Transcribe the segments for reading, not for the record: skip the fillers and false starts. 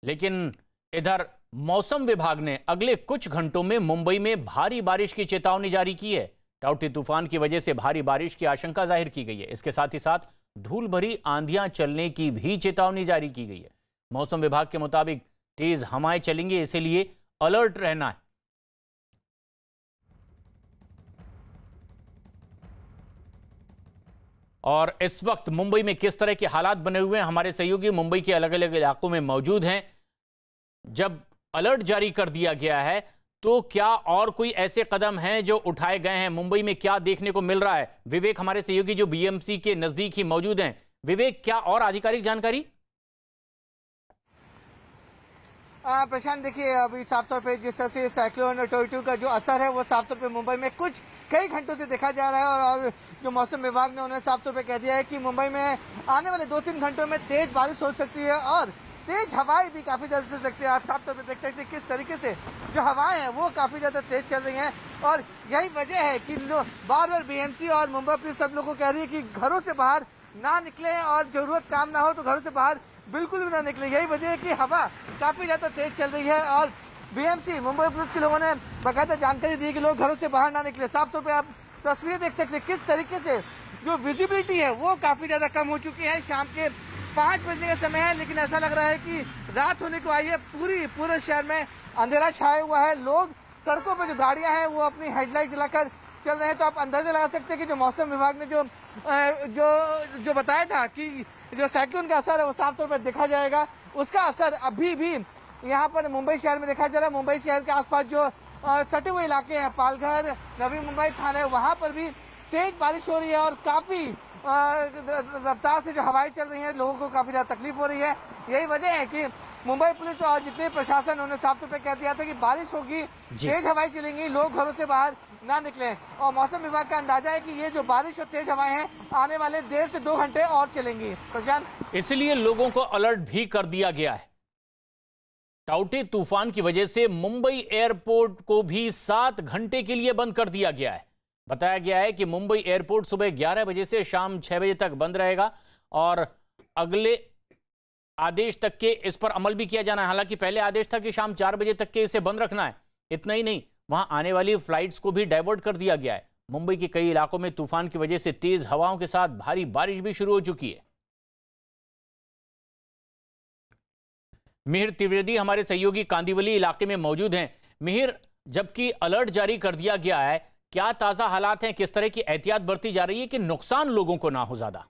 लेकिन इधर मौसम विभाग ने अगले कुछ घंटों में मुंबई में भारी बारिश की चेतावनी जारी की है। टाउटी तूफान की वजह से भारी बारिश की आशंका जाहिर की गई है। इसके साथ ही साथ धूल भरी आंधियां चलने की भी चेतावनी जारी की गई है। मौसम विभाग के मुताबिक तेज हवाएं चलेंगी, इसलिए अलर्ट रहना है। और इस वक्त मुंबई में किस तरह के हालात बने हुए हैं, हमारे सहयोगी मुंबई के अलग अलग इलाकों में मौजूद हैं। जब अलर्ट जारी कर दिया गया है तो क्या और कोई ऐसे कदम हैं जो उठाए गए हैं? मुंबई में क्या देखने को मिल रहा है? विवेक हमारे सहयोगी जो बीएमसी के नजदीक ही मौजूद हैं। विवेक, क्या और आधिकारिक जानकारी? प्रशांत, देखिए अभी साफ तौर पे जिस तरह से साइक्लोन टोइटू का जो असर है वो साफ तौर पे मुंबई में कई घंटों से देखा जा रहा है और जो मौसम विभाग ने उन्होंने साफ तौर पे कह दिया है कि मुंबई में आने वाले 2-3 घंटों में तेज बारिश हो सकती है और तेज हवाएं भी काफी ज्यादा चल सकती है। आप साफ तौर पे देख सकते हैं किस तरीके से जो हवाएं हैं वो काफी ज्यादा तेज चल रही हैं और यही वजह है कि बार बार बीएमसी और मुंबई पुलिस सब लोगों को कह रही है कि घरों से बाहर ना निकले और जरूरत काम ना हो तो घरों से बाहर बिल्कुल भी ना निकले। यही वजह है कि हवा काफी ज्यादा तेज चल रही है और बीएमसी मुंबई पुलिस के लोगों ने बाकायदा जानकारी दी कि लोग घरों से बाहर ना निकले। साफ तौर पे आप तस्वीरें देख सकते हैं किस तरीके से जो विजिबिलिटी है वो काफी ज्यादा कम हो चुकी है। शाम के 5 बजने का समय है लेकिन ऐसा लग रहा है कि रात होने को आई है। पूरे शहर में अंधेरा छाया हुआ है। लोग सड़कों पर जो गाड़ियां हैं वो अपनी हेडलाइट जलाकर चल रहे हैं। तो आप अंदाजा लगा सकते हैं कि जो मौसम विभाग ने जो बताया था कि जो साइक्लोन का असर है वो साफ तौर पर देखा जाएगा, उसका असर अभी भी यहाँ पर मुंबई शहर में देखा जा रहा है। मुंबई शहर के आसपास जो सटे हुए इलाके हैं, पालघर, नवी मुंबई थाने, वहां पर भी तेज बारिश हो रही है और काफी रफ्तार से जो हवाएं चल रही हैं, लोगों को काफी ज्यादा तकलीफ हो रही है। यही वजह है कि मुंबई पुलिस और जितने प्रशासन उन्होंने साफ तौर पर कह दिया था कि बारिश होगी, तेज हवाएं चलेंगी, लोग घरों से बाहर ना निकले। और मौसम विभाग का अंदाजा है कि ये जो बारिश और तेज हवाएं हैं आने वाले 1.5 से 2 घंटे और चलेंगी। प्रशांत, इसलिए लोगों को अलर्ट भी कर दिया गया है। टाउटी तूफान की वजह से मुंबई एयरपोर्ट को भी 7 घंटे के लिए बंद कर दिया गया है। बताया गया है कि मुंबई एयरपोर्ट सुबह 11 बजे से शाम 6 बजे तक बंद रहेगा और अगले आदेश तक के इस पर अमल भी किया जाना है। हालांकि पहले आदेश था कि शाम 4 बजे तक के इसे बंद रखना है। इतना ही नहीं, वहां आने वाली फ्लाइट्स को भी डाइवर्ट कर दिया गया है। मुंबई के कई इलाकों में तूफान की वजह से तेज हवाओं के साथ भारी बारिश भी शुरू हो चुकी है। मिहिर त्रिवेदी हमारे सहयोगी कांदिवली इलाके में मौजूद हैं। मिहिर, जबकि अलर्ट जारी कर दिया गया है, क्या ताजा हालात हैं? किस तरह की एहतियात बरती जा रही है कि नुकसान लोगों को ना हो ज्यादा?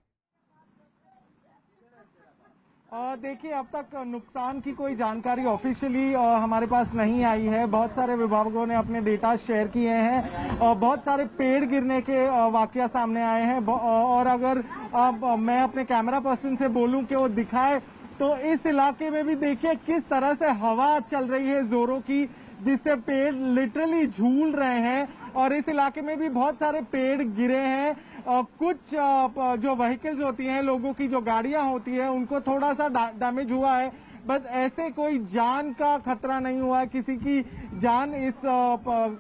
देखिए, अब तक नुकसान की कोई जानकारी ऑफिशियली हमारे पास नहीं आई है। बहुत सारे विभागों ने अपने डेटा शेयर किए हैं और बहुत सारे पेड़ गिरने के वाकया सामने आए हैं। और अगर मैं अपने कैमरा पर्सन से बोलूं कि वो दिखाए तो इस इलाके में भी देखिए किस तरह से हवा चल रही है जोरों की, जिससे पेड़ लिटरली झूल रहे हैं। और इस इलाके में भी बहुत सारे पेड़ गिरे हैं। कुछ जो व्हीकल्स होती हैं, लोगों की जो गाड़ियां होती है, उनको थोड़ा सा डैमेज हुआ है, बट ऐसे कोई जान का खतरा नहीं हुआ है। किसी की जान इस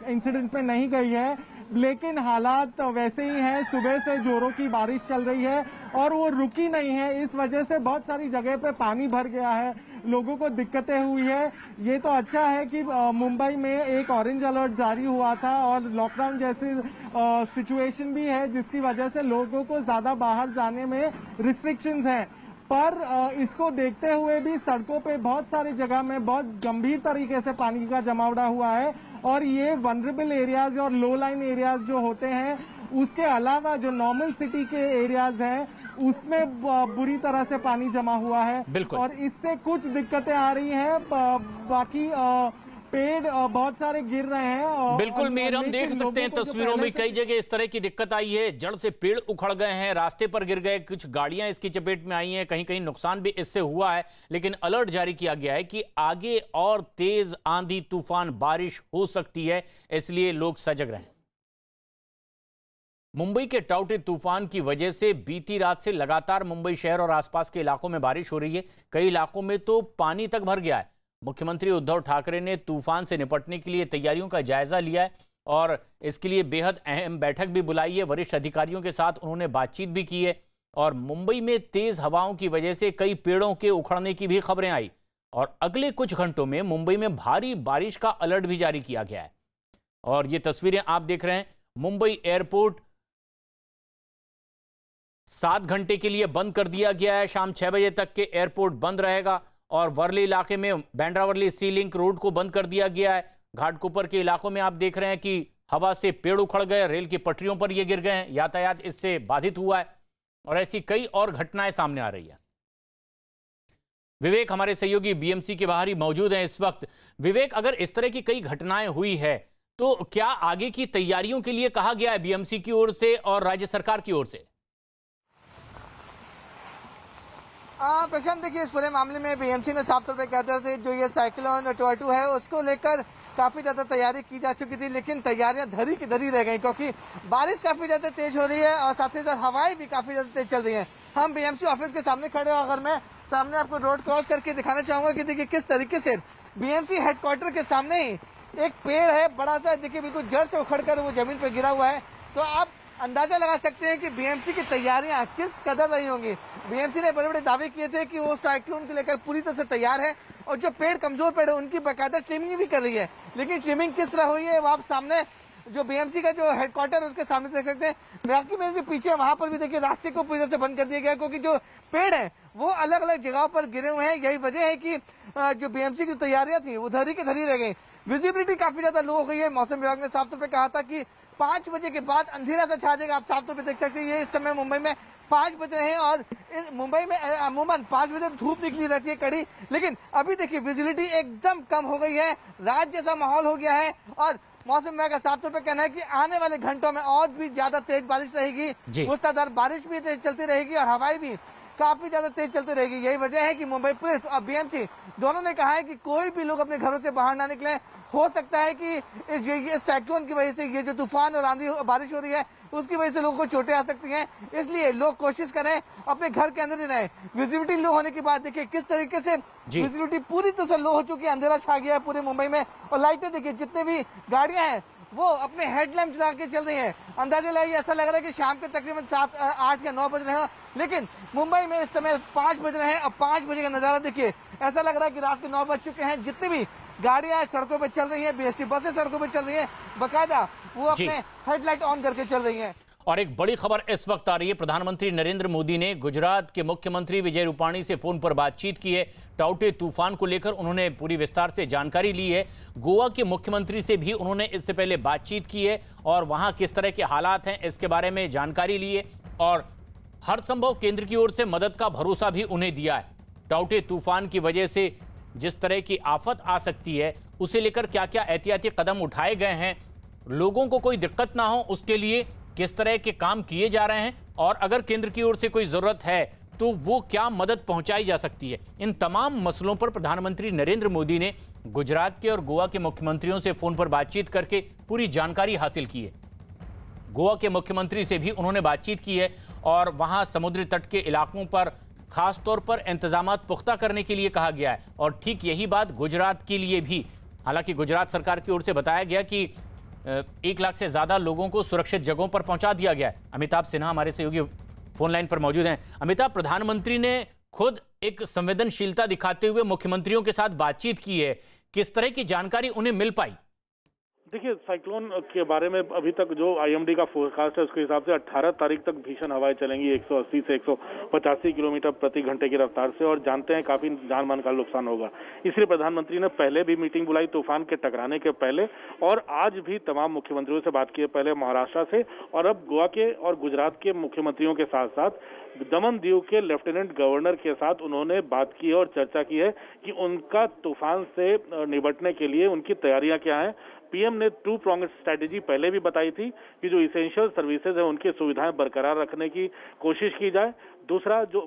इंसिडेंट में नहीं गई है, लेकिन हालात वैसे ही हैं। सुबह से जोरों की बारिश चल रही है और वो रुकी नहीं है। इस वजह से बहुत सारी जगह पे पानी भर गया है, लोगों को दिक्कतें हुई है। ये तो अच्छा है कि मुंबई में एक ऑरेंज अलर्ट जारी हुआ था और लॉकडाउन जैसी सिचुएशन भी है, जिसकी वजह से लोगों को ज्यादा बाहर जाने में रिस्ट्रिक्शंस हैं। पर इसको देखते हुए भी सड़कों पे बहुत सारी जगह में बहुत गंभीर तरीके से पानी का जमावड़ा हुआ है और ये वनरेबल एरियाज और लो लाइन एरियाज जो होते हैं, उसके अलावा जो नॉर्मल सिटी के एरियाज हैं उसमें बुरी तरह से पानी जमा हुआ है और इससे कुछ दिक्कतें आ रही हैं। बाकी पेड़ बहुत सारे गिर रहे हैं। बिल्कुल मीर, हम देख सकते हैं तस्वीरों में कई जगह इस तरह की दिक्कत आई है। जड़ से पेड़ उखड़ गए हैं, रास्ते पर गिर गए, कुछ गाड़ियां इसकी चपेट में आई हैं, कहीं कहीं नुकसान भी इससे हुआ है। लेकिन अलर्ट जारी किया गया है कि आगे और तेज आंधी तूफान बारिश हो सकती है, इसलिए लोग सजग रहें। मुंबई के टाउटी तूफान की वजह से बीती रात से लगातार मुंबई शहर और आसपास के इलाकों में बारिश हो रही है। कई इलाकों में तो पानी तक भर गया है। मुख्यमंत्री उद्धव ठाकरे ने तूफान से निपटने के लिए तैयारियों का जायजा लिया है और इसके लिए बेहद अहम बैठक भी बुलाई है। वरिष्ठ अधिकारियों के साथ उन्होंने बातचीत भी की है और मुंबई में तेज हवाओं की वजह से कई पेड़ों के उखड़ने की भी खबरें आई। और अगले कुछ घंटों में मुंबई में भारी बारिश का अलर्ट भी जारी किया गया है। और ये तस्वीरें आप देख रहे हैं, मुंबई एयरपोर्ट 7 घंटे के लिए बंद कर दिया गया है। शाम 6 बजे तक के एयरपोर्ट बंद रहेगा। और वर्ली इलाके में बांद्रा वर्ली सी लिंक रोड को बंद कर दिया गया है। घाटकोपर के इलाकों में आप देख रहे हैं कि हवा से पेड़ उखड़ गए, रेल की पटरियों पर ये गिर गए हैं, यातायात इससे बाधित हुआ है। और ऐसी कई और घटनाएं सामने आ रही है। विवेक हमारे सहयोगी बीएमसी के बाहर ही मौजूद हैं इस वक्त। विवेक, अगर इस तरह की कई घटनाएं हुई है तो क्या आगे की तैयारियों के लिए कहा गया है बीएमसी की ओर से और राज्य सरकार की ओर से? प्रशांत, देखिए इस पूरे मामले में बीएमसी ने साफ तौर पे कहते थे जो ये साइक्लोन टोर्टू है उसको लेकर काफी ज्यादा तैयारी की जा चुकी थी, लेकिन तैयारियां धरी की धरी रह गई क्योंकि बारिश काफी ज्यादा तेज हो रही है और साथ ही साथ हवाएं भी काफी ज्यादा तेज चल रही हैं। हम बीएमसी ऑफिस के सामने खड़े हैं। अगर मैं सामने आपको रोड क्रॉस करके दिखाना चाहूंगा कि देखिए किस तरीके से बीएमसी हेडक्वार्टर के सामने ही एक पेड़ है बड़ा सा, देखिए बिल्कुल जड़ से उखड़कर वो जमीन पर गिरा हुआ है। तो आप अंदाजा लगा सकते हैं कि बीएमसी की तैयारियां किस कदर रही होंगी। बीएमसी ने बड़े बड़े दावे किए थे कि वो साइक्लोन को लेकर पूरी तरह से तैयार है और जो पेड़ कमजोर पेड़ है उनकी बाकायदा ट्रिमिंग भी कर रही है। लेकिन ट्रिमिंग किस तरह हुई है वो आप सामने जो बीएमसी का जो हेडक्वार्टर है उसके सामने देख सकते हैं। बाकी में भी पीछे वहां पर भी देखिए रास्ते को पूरी तरह से बंद कर दिया गया क्योंकि जो पेड़ है वो अलग अलग जगहों पर गिरे हुए हैं। यही वजह है कि जो बीएमसी की तैयारियां थी वो धरी की धरी रह गई। विजिबिलिटी काफी ज्यादा लो हो गई है। मौसम विभाग ने साफ तौर पर कहा था कि 5 बजे के बाद अंधेरा सा छा जाएगा। आप साफ तौर पर देख सकते हैं ये इस समय मुंबई में 5 बज रहे हैं और मुंबई में अमूमन 5 बजे धूप निकली रहती है कड़ी, लेकिन अभी देखिए विजिबिलिटी एकदम कम हो गई है। रात जैसा माहौल हो गया है और मौसम विभाग का साफ तौर पर कहना है कि आने वाले घंटों में और भी ज्यादा तेज बारिश रहेगी, मूसलाधार बारिश भी तेज चलती रहेगी और हवाएं भी काफी ज्यादा तेज चलती रहेगी। यही वजह है कि मुंबई पुलिस और बीएमसी दोनों ने कहा है कि कोई भी लोग अपने घरों से बाहर ना निकले। हो सकता है कि इस साइक्लोन की वजह से ये जो तूफान और आंधी बारिश हो रही है उसकी वजह से लोगों को चोटें आ सकती हैं, इसलिए लोग कोशिश करें अपने घर के अंदर ही रहें। विजिबिलिटी लो होने के बाद देखिए किस तरीके से विजिबिलिटी पूरी तरह से लो हो चुकी है। अंधेरा छा गया है पूरे मुंबई में और लाइटें देखिए जितने भी गाड़ियां हैं वो अपने हेडलैम्प जला के चल रही हैं। अंदाजा लगाइए ऐसा लग रहा है कि शाम के तकरीबन 7, 8 या 9 बज रहे हो, लेकिन मुंबई में इस समय 5 बज रहे हैं और 5 बजे का नजारा देखिए ऐसा लग रहा है कि रात के 9 बज चुके हैं। जितने भी गाड़ियां सड़कों पर चल रही हैं, बीएसटी बसें सड़कों पर चल रही हैं, बाकायदा वो अपने हेडलाइट ऑन करके चल रही हैं। और एक बड़ी खबर इस वक्त आ रही है। प्रधानमंत्री नरेंद्र मोदी ने गुजरात के मुख्यमंत्री विजय रूपाणी से फोन पर बातचीत की है। टाउटे तूफान को लेकर उन्होंने पूरी विस्तार से जानकारी ली है। गोवा के मुख्यमंत्री से भी उन्होंने इससे पहले बातचीत की है और वहां किस तरह के हालात हैं इसके बारे में जानकारी ली है और हर संभव केंद्र की ओर से मदद का भरोसा भी उन्हें दिया है। टाउटे तूफान की वजह से जिस तरह की आफत आ सकती है उसे लेकर क्या क्या एहतियाती कदम उठाए गए हैं, लोगों को कोई दिक्कत ना हो उसके लिए किस तरह के काम किए जा रहे हैं और अगर केंद्र की ओर से कोई जरूरत है तो वो क्या मदद पहुंचाई जा सकती है, इन तमाम मसलों पर प्रधानमंत्री नरेंद्र मोदी ने गुजरात के और गोवा के मुख्यमंत्रियों से फोन पर बातचीत करके पूरी जानकारी हासिल की है। गोवा के मुख्यमंत्री से भी उन्होंने बातचीत की है और वहां समुद्री तट के इलाकों पर खास तौर पर इंतजाम पुख्ता करने के लिए कहा गया है और ठीक यही बात गुजरात के लिए भी। हालांकि गुजरात सरकार की ओर से बताया गया कि 1 लाख से ज्यादा लोगों को सुरक्षित जगहों पर पहुंचा दिया गया है। अमिताभ सिन्हा हमारे सहयोगी फोन लाइन पर मौजूद हैं। अमिताभ, प्रधानमंत्री ने खुद एक संवेदनशीलता दिखाते हुए मुख्यमंत्रियों के साथ बातचीत की है, किस तरह की जानकारी उन्हें मिल पाई? देखिए, साइक्लोन के बारे में अभी तक जो आईएमडी का फोरकास्ट है उसके हिसाब से 18 तारीख तक भीषण हवाएं चलेंगी 180 से 185 किलोमीटर प्रति घंटे की रफ्तार से और जानते हैं काफी जान माल का नुकसान होगा। इसलिए प्रधानमंत्री ने पहले भी मीटिंग बुलाई तूफान के टकराने के पहले और आज भी तमाम मुख्यमंत्रियों से बात की है, पहले महाराष्ट्र से और अब गोवा के और गुजरात के मुख्यमंत्रियों के साथ साथ दमन दीव के लेफ्टिनेंट गवर्नर के साथ उन्होंने बात की है और चर्चा की है कि उनका तूफान से निपटने के लिए उनकी तैयारियां क्या हैं। पीएम ने 2 pronged स्ट्रेटेजी पहले भी बताई थी कि जो इसेंशियल सर्विसेज है उनकी सुविधाएं बरकरार रखने की कोशिश की जाए। दूसरा, जो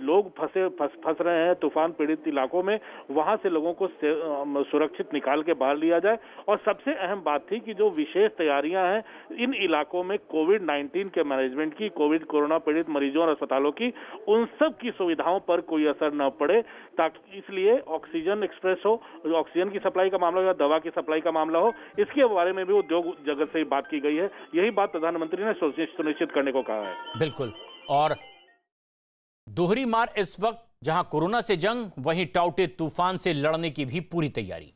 लोग फंस रहे हैं तूफान पीड़ित इलाकों में, वहां से लोगों को सुरक्षित निकाल के बाहर लिया जाए और सबसे अहम बात थी कि जो विशेष तैयारियां हैं इन इलाकों में कोविड-19 के मैनेजमेंट की, कोरोना पीड़ित मरीजों और अस्पतालों की, उन सब की सुविधाओं पर कोई असर न पड़े, ताकि इसलिए ऑक्सीजन एक्सप्रेस हो, ऑक्सीजन की सप्लाई का मामला हो या दवा की सप्लाई का मामला हो, इसके बारे में भी उद्योग जगत से बात की गई है। यही बात प्रधानमंत्री ने सुनिश्चित करने को कहा है। बिल्कुल। और दोहरी मार इस वक्त जहां कोरोना से जंग, वहीं टाउटे तूफान से लड़ने की भी पूरी तैयारी।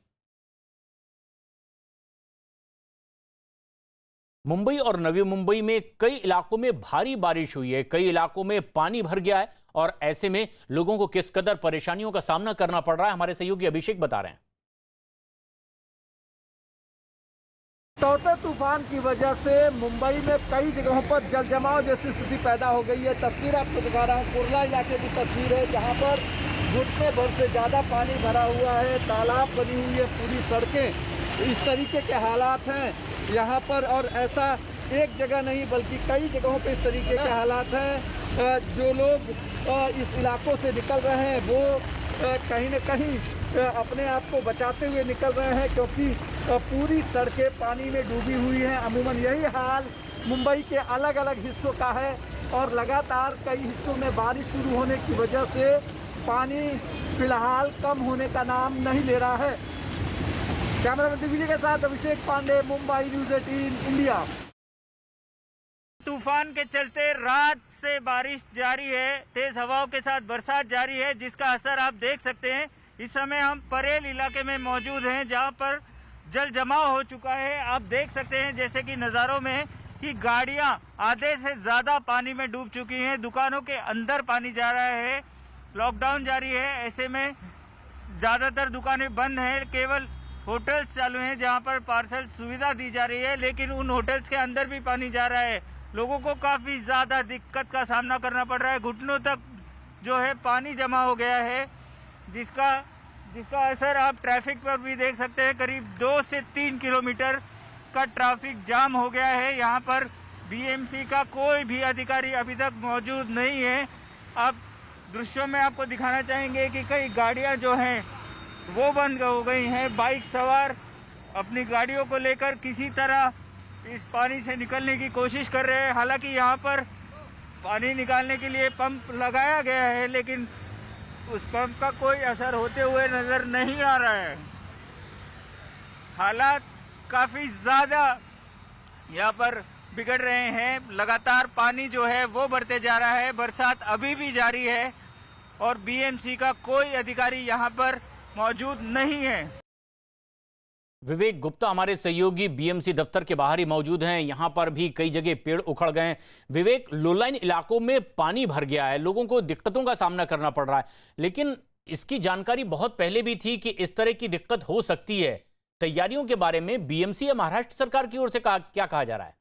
मुंबई और नवी मुंबई में कई इलाकों में भारी बारिश हुई है, कई इलाकों में पानी भर गया है और ऐसे में लोगों को किस कदर परेशानियों का सामना करना पड़ रहा है, हमारे सहयोगी अभिषेक बता रहे हैं। टाउटे तूफान की वजह से मुंबई में कई जगहों पर जल जमाव जैसी स्थिति पैदा हो गई है। तस्वीर आपको दिखा रहा हूँ, कुर्ला इलाके की तस्वीर है, जहाँ पर घुटने भर से ज़्यादा पानी भरा हुआ है, तालाब बनी हुई है, पूरी सड़कें, इस तरीके के हालात हैं यहाँ पर। और ऐसा एक जगह नहीं बल्कि कई जगहों पे इस तरीके के हालात हैं। जो लोग इस इलाकों से निकल रहे हैं वो कहीं न कहीं अपने आप को बचाते हुए निकल रहे हैं, क्योंकि पूरी सड़कें पानी में डूबी हुई हैं। अमूमन यही हाल मुंबई के अलग अलग हिस्सों का है और लगातार कई हिस्सों में बारिश शुरू होने की वजह से पानी फिलहाल कम होने का नाम नहीं ले रहा है। कैमरामैन दिग्विजय के साथ अभिषेक पांडे, मुंबई न्यूज़ 18 इंडिया। तूफान के चलते रात से बारिश जारी है, तेज हवाओं के साथ बरसात जारी है, जिसका असर आप देख सकते हैं। इस समय हम परेल इलाके में मौजूद हैं, जहां पर जल जमाव हो चुका है। आप देख सकते हैं जैसे कि नज़ारों में कि गाड़ियां आधे से ज़्यादा पानी में डूब चुकी हैं, दुकानों के अंदर पानी जा रहा है, लॉकडाउन जारी है। ऐसे में ज़्यादातर दुकानें बंद हैं, केवल होटल्स चालू हैं जहां पर पार्सल सुविधा दी जा रही है, लेकिन उन होटल्स के अंदर भी पानी जा रहा है। लोगों को काफ़ी ज़्यादा दिक्कत का सामना करना पड़ रहा है। घुटनों तक जो है पानी जमा हो गया है, जिसका असर आप ट्रैफिक पर भी देख सकते हैं। करीब 2 से 3 किलोमीटर का ट्रैफिक जाम हो गया है। यहाँ पर बीएमसी का कोई भी अधिकारी अभी तक मौजूद नहीं है। आप दृश्यों में आपको दिखाना चाहेंगे कि कई गाड़ियाँ जो हैं वो बंद हो गई हैं। बाइक सवार अपनी गाड़ियों को लेकर किसी तरह इस पानी से निकलने की कोशिश कर रहे हैं। हालांकि यहाँ पर पानी निकालने के लिए पंप लगाया गया है, लेकिन उस पंप का कोई असर होते हुए नजर नहीं आ रहा है। हालात काफ़ी ज़्यादा यहाँ पर बिगड़ रहे हैं। लगातार पानी जो है वो बढ़ते जा रहा है, बरसात अभी भी जारी है और बीएमसी का कोई अधिकारी यहाँ पर मौजूद नहीं है। विवेक गुप्ता हमारे सहयोगी बीएमसी दफ्तर के बाहर ही मौजूद हैं। यहां पर भी कई जगह पेड़ उखड़ गए हैं। विवेक, लोलाइन इलाकों में पानी भर गया है, लोगों को दिक्कतों का सामना करना पड़ रहा है, लेकिन इसकी जानकारी बहुत पहले भी थी कि इस तरह की दिक्कत हो सकती है। तैयारियों के बारे में बीएमसी या महाराष्ट्र सरकार की ओर से क्या कहा जा रहा है?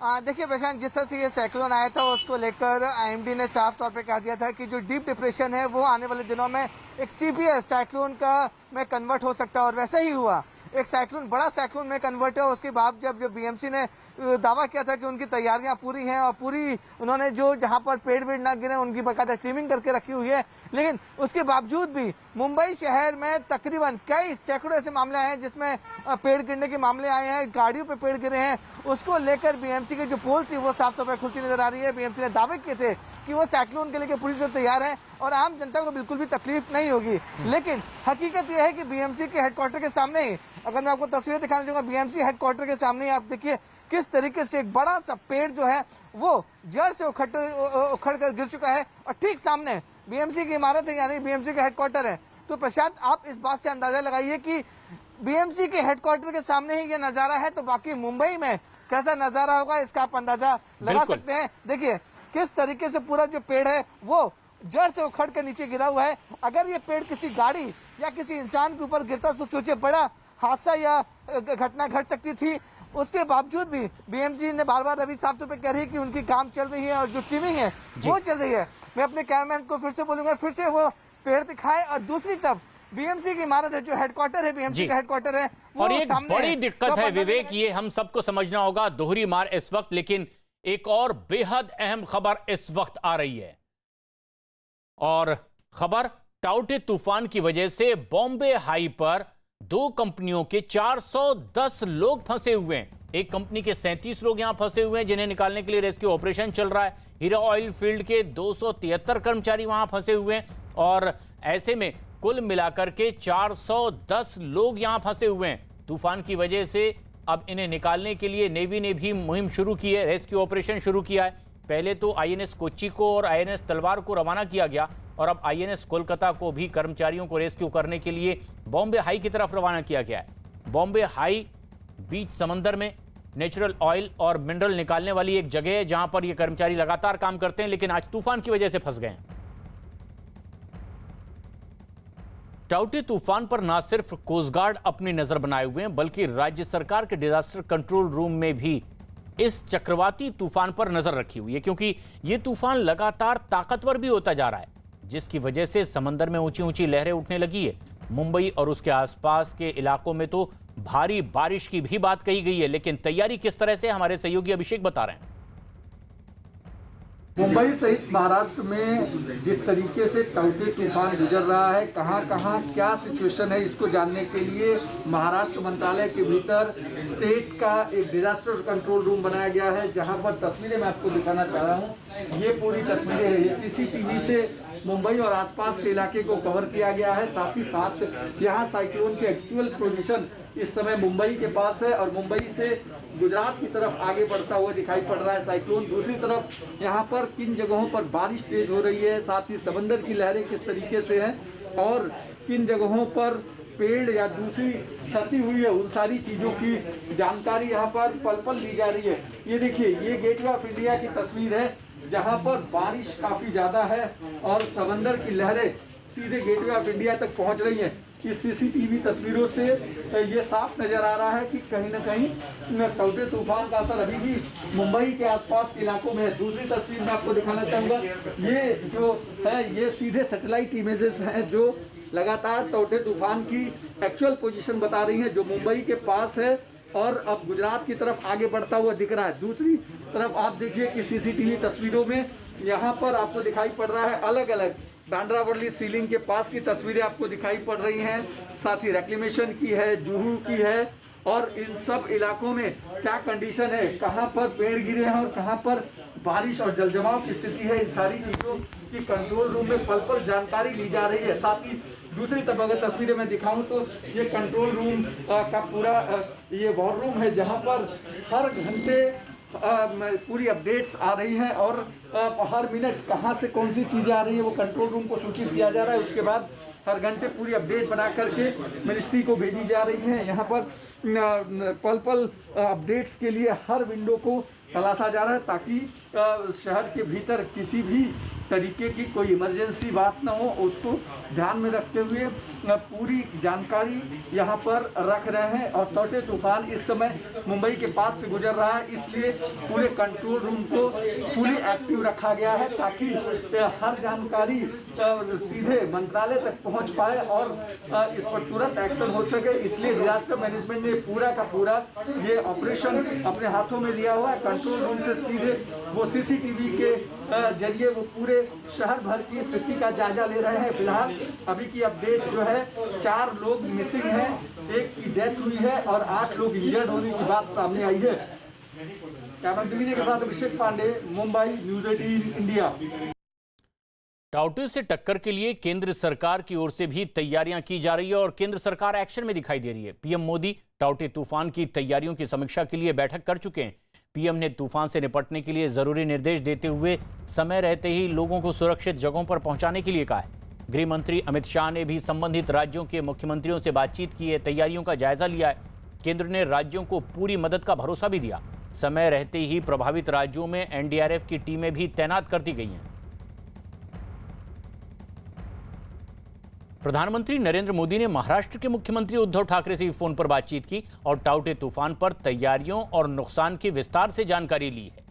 देखिए प्रशांत, जिस तरह से ये साइक्लोन आया था उसको लेकर आईएमडी ने साफ तौर पे कह दिया था कि जो डीप डिप्रेशन है वो आने वाले दिनों में एक सीपीएस साइक्लोन का में कन्वर्ट हो सकता है, और वैसा ही हुआ। एक साइक्लोन बड़ा साइक्लोन में कन्वर्ट है। उसके बाद जब बीएमसी ने दावा किया था कि उनकी तैयारियां पूरी हैं और पूरी उन्होंने जो जहां पर पेड़ वेड़ ना गिरे उनकी बाकायदा ट्रिमिंग करके रखी हुई है, लेकिन उसके बावजूद भी मुंबई शहर में तकरीबन कई सैकड़ों ऐसे मामले आए हैं जिसमें पेड़ गिरने के मामले आए हैं, गाड़ियों पे पेड़ गिरे हैं। उसको लेकर बीएमसी की जो पोल थी वो साफ तौर पर खुलती नजर आ रही है। बीएमसी ने दावे किए थे कि वो साइक्लोन के लिए पूरी तरह तैयार है और आम जनता को बिल्कुल भी तकलीफ नहीं होगी, लेकिन हकीकत यह है कि बीएमसी के हेडक्वार्टर के सामने ही, अगर मैं आपको तस्वीरें दिखाना चाहूंगा, बीएमसी हेडक्वार्टर के सामने ही आप देखिए किस तरीके से एक बड़ा सा पेड़ जो है वो जड़ से उखड़ कर गिर चुका है और ठीक सामने बीएमसी की इमारत है, यानी बीएमसी का हेडक्वार्टर है। तो प्रशांत, आप इस बात से अंदाजा लगाइए कि बीएमसी के हेडक्वार्टर के सामने ही ये नजारा है, तो बाकी मुंबई में कैसा नजारा होगा इसका आप अंदाजा लगा सकते हैं। देखिए किस तरीके से पूरा जो पेड़ है वो जड़ से उखड़ कर नीचे गिरा हुआ है। अगर ये पेड़ किसी गाड़ी या किसी इंसान के ऊपर गिरता तो सोचिए बड़ा हादसा या घटना घट सकती थी। उसके बावजूद भी बीएमसी ने बार बार अभी साफ तौर पर कह रही है कि उनकी काम चल रही है और जो टीमिंग है वो चल रही है। मैं अपने कैमरामैन को फिर से बोलूंगा फिर से वो पेड़ दिखाए, और दूसरी तरफ बीएमसी की इमारत है, जो हेडक्वार्टर है बीएमसी का हेडक्वार्टर है, और एक बड़ी दिक्कत है विवेक, ये हम सबको समझना होगा, दोहरी मार इस वक्त। लेकिन एक और बेहद अहम खबर इस वक्त आ रही है, और खबर टाउटे तूफान की वजह से बॉम्बे हाई पर 2 कंपनियों के 410 लोग फंसे हुए हैं। एक कंपनी के 37 लोग यहां फंसे हुए हैं जिन्हें निकालने के लिए रेस्क्यू ऑपरेशन चल रहा है। हीरा ऑयल फील्ड के 273 कर्मचारी वहां फंसे हुए हैं, और ऐसे में कुल मिलाकर के 410 लोग यहां फंसे हुए हैं। तूफान की वजह से अब इन्हें निकालने के लिए नेवी ने भी मुहिम शुरू की है, रेस्क्यू ऑपरेशन शुरू किया है। पहले तो आईएनएस कोच्चि को और आईएनएस तलवार को रवाना किया गया और अब आईएनएस कोलकाता को भी कर्मचारियों को रेस्क्यू करने के लिए बॉम्बे हाई की तरफ रवाना किया गया है। बॉम्बे हाई बीच समंदर में नेचुरल ऑयल और मिनरल निकालने वाली एक जगह है जहां पर ये कर्मचारी लगातार काम करते हैं, लेकिन आज तूफान की वजह से फंस गए हैं। टाउटे तूफान पर न सिर्फ कोस्ट गार्ड अपनी नजर बनाए हुए हैं, बल्कि राज्य सरकार के डिजास्टर कंट्रोल रूम में भी इस चक्रवाती तूफान पर नजर रखी हुई है, क्योंकि यह तूफान लगातार ताकतवर भी होता जा रहा है, जिसकी वजह से समंदर में ऊंची ऊंची लहरें उठने लगी है। मुंबई और उसके आसपास के इलाकों में तो भारी बारिश की भी बात कही गई है, लेकिन तैयारी किस तरह से हमारे सहयोगी अभिषेक बता रहे हैं। मुंबई सहित महाराष्ट्र में जिस तरीके से टाउटे तूफान गुजर रहा है, कहां कहां क्या सिचुएशन है, इसको जानने के लिए महाराष्ट्र मंत्रालय के भीतर स्टेट का एक डिजास्टर कंट्रोल रूम बनाया गया है, जहां पर तस्वीरें मैं आपको दिखाना चाह रहा हूं। ये पूरी तस्वीरें हैं, ये सीसीटीवी से मुंबई और आसपास के इलाके को कवर किया गया है। साथ ही साथ यहाँ साइक्लोन की एक्चुअल पोजीशन इस समय मुंबई के पास है और मुंबई से गुजरात की तरफ आगे बढ़ता हुआ दिखाई पड़ रहा है साइक्लोन। दूसरी तरफ यहाँ पर किन जगहों पर बारिश तेज हो रही है, साथ ही समंदर की लहरें किस तरीके से हैं और किन जगहों पर पेड़ या दूसरी क्षति हुई है, उन सारी चीज़ों की जानकारी यहाँ पर पल पल ली जा रही है। ये देखिए, ये गेटवे ऑफ इंडिया की तस्वीर है, जहाँ पर बारिश काफ़ी ज़्यादा है और समंदर की लहरें सीधे गेटवे ऑफ इंडिया तक पहुँच रही हैं। इस सीसीटीवी तस्वीरों से ये साफ नज़र आ रहा है कि कहीं ना कहीं टाउटे तूफान का असर अभी भी मुंबई के आसपास के इलाकों में है। दूसरी तस्वीर मैं आपको दिखाना चाहूँगा, ये जो है ये सीधे सैटेलाइट इमेजेस हैं जो लगातार टाउटे तूफान की एक्चुअल पोजीशन बता रही हैं, जो मुंबई के पास है और अब गुजरात की तरफ आगे बढ़ता हुआ दिख रहा है। दूसरी तरफ आप देखिए कि सीसीटीवी तस्वीरों में यहाँ पर आपको दिखाई पड़ रहा है अलग अलग बांद्रा वर्ली सीलिंग के पास की तस्वीरें आपको दिखाई पड़ रही हैं, साथ ही रेक्लेमेशन की है, जुहू की है और इन सब इलाकों में क्या कंडीशन है, कहाँ पर पेड़ गिरे हैं और कहाँ पर बारिश और जलजमाव की स्थिति है, इन सारी चीज़ों की कंट्रोल रूम में पल पल जानकारी ली जा रही है। साथ ही दूसरी तरफ अगर तस्वीरें मैं दिखाऊं तो ये कंट्रोल रूम का पूरा ये वॉर रूम है, जहाँ पर हर घंटे पूरी अपडेट्स आ रही हैं और हर मिनट कहाँ से कौन सी चीज़ें आ रही है वो कंट्रोल रूम को सूचित किया जा रहा है। उसके बाद हर घंटे पूरी अपडेट बना करके मिनिस्ट्री को भेजी जा रही है। यहाँ पर पल पल अपडेट्स के लिए हर विंडो को तलाशा जा रहा है, ताकि शहर के भीतर किसी भी तरीके की कोई इमरजेंसी बात ना हो, उसको ध्यान में रखते हुए पूरी जानकारी यहाँ पर रख रहे हैं। और टाउटे तूफान इस समय मुंबई के पास से गुजर रहा है, इसलिए पूरे कंट्रोल रूम को फुली एक्टिव रखा गया है, ताकि हर जानकारी सीधे मंत्रालय तक पहुँच पाए और इस पर तुरंत एक्शन हो सके। इसलिए डिजास्टर मैनेजमेंट ने पूरा का पूरा ये ऑपरेशन अपने हाथों में लिया हुआ है। कंट्रोल रूम से सीधे वो सीसीटीवी के जरिए वो पूरे शहर भर की स्थिति का जायजा ले रहे हैं। फिलहाल अभी की अपडेट जो है 4 लोग मिसिंग हैं, 1 की डेथ हुई है और 8 लोग इंजर्ड होने की बात सामने आई है। कैमरा जमीने के साथ अभिषेक पांडे, मुंबई, न्यूज़ 18 इंडिया। टाउटे से टक्कर के लिए केंद्र सरकार की ओर से भी तैयारियां की जा रही है और केंद्र सरकार एक्शन में दिखाई दे रही है। पीएम मोदी टाउटे तूफान की तैयारियों की समीक्षा के लिए बैठक कर चुके हैं। पीएम ने तूफान से निपटने के लिए जरूरी निर्देश देते हुए समय रहते ही लोगों को सुरक्षित जगहों पर पहुंचाने के लिए कहा है। गृह मंत्री अमित शाह ने भी संबंधित राज्यों के मुख्यमंत्रियों से बातचीत की है, तैयारियों का जायजा लिया है। केंद्र ने राज्यों को पूरी मदद का भरोसा भी दिया। समय रहते ही प्रभावित राज्यों में एनडीआरएफ की टीमें भी तैनात कर दी गई हैं। प्रधानमंत्री नरेंद्र मोदी ने महाराष्ट्र के मुख्यमंत्री उद्धव ठाकरे से फोन पर बातचीत की और टाउटे तूफान पर तैयारियों और नुकसान की विस्तार से जानकारी ली है।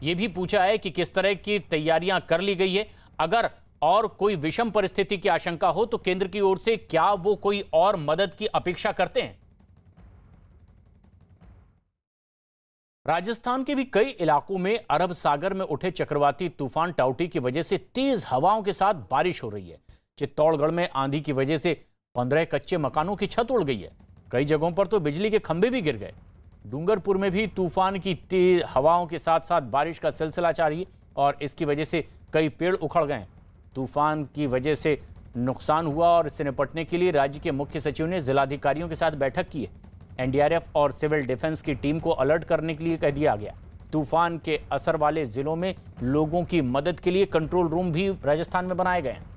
यह भी पूछा है कि किस तरह की तैयारियां कर ली गई है, अगर और कोई विषम परिस्थिति की आशंका हो तो केंद्र की ओर से क्या वो कोई और मदद की अपेक्षा करते हैं। राजस्थान के भी कई इलाकों में अरब सागर में उठे चक्रवाती तूफान टाउटी की वजह से तेज हवाओं के साथ बारिश हो रही है। चित्तौड़गढ़ में आंधी की वजह से 15 कच्चे मकानों की छत उड़ गई है। कई जगहों पर तो बिजली के खंभे भी गिर गए। डूंगरपुर में भी तूफान की तेज हवाओं के साथ साथ बारिश का सिलसिला जारी है और इसकी वजह से कई पेड़ उखड़ गए। तूफान की वजह से नुकसान हुआ और इससे निपटने के लिए राज्य के मुख्य सचिव ने जिलाधिकारियों के साथ बैठक की है। एनडीआरएफ और सिविल डिफेंस की टीम को अलर्ट करने के लिए कह दिया गया। तूफान के असर वाले जिलों में लोगों की मदद के लिए कंट्रोल रूम भी राजस्थान में बनाए गए हैं।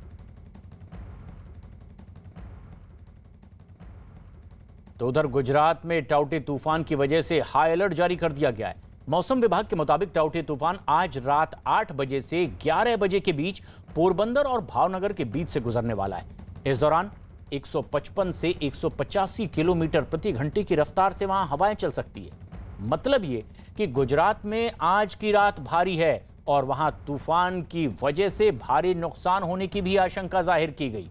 तो उधर गुजरात में टाउटे तूफान की वजह से हाई अलर्ट जारी कर दिया गया है। मौसम विभाग के मुताबिक टाउटे तूफान आज रात 8 बजे से 11 बजे के बीच पोरबंदर और भावनगर के बीच से गुजरने वाला है। इस दौरान 155 से 185 किलोमीटर प्रति घंटे की रफ्तार से वहां हवाएं चल सकती है। मतलब ये कि गुजरात में आज की रात भारी है और वहां तूफान की वजह से भारी नुकसान होने की भी आशंका जाहिर की गई।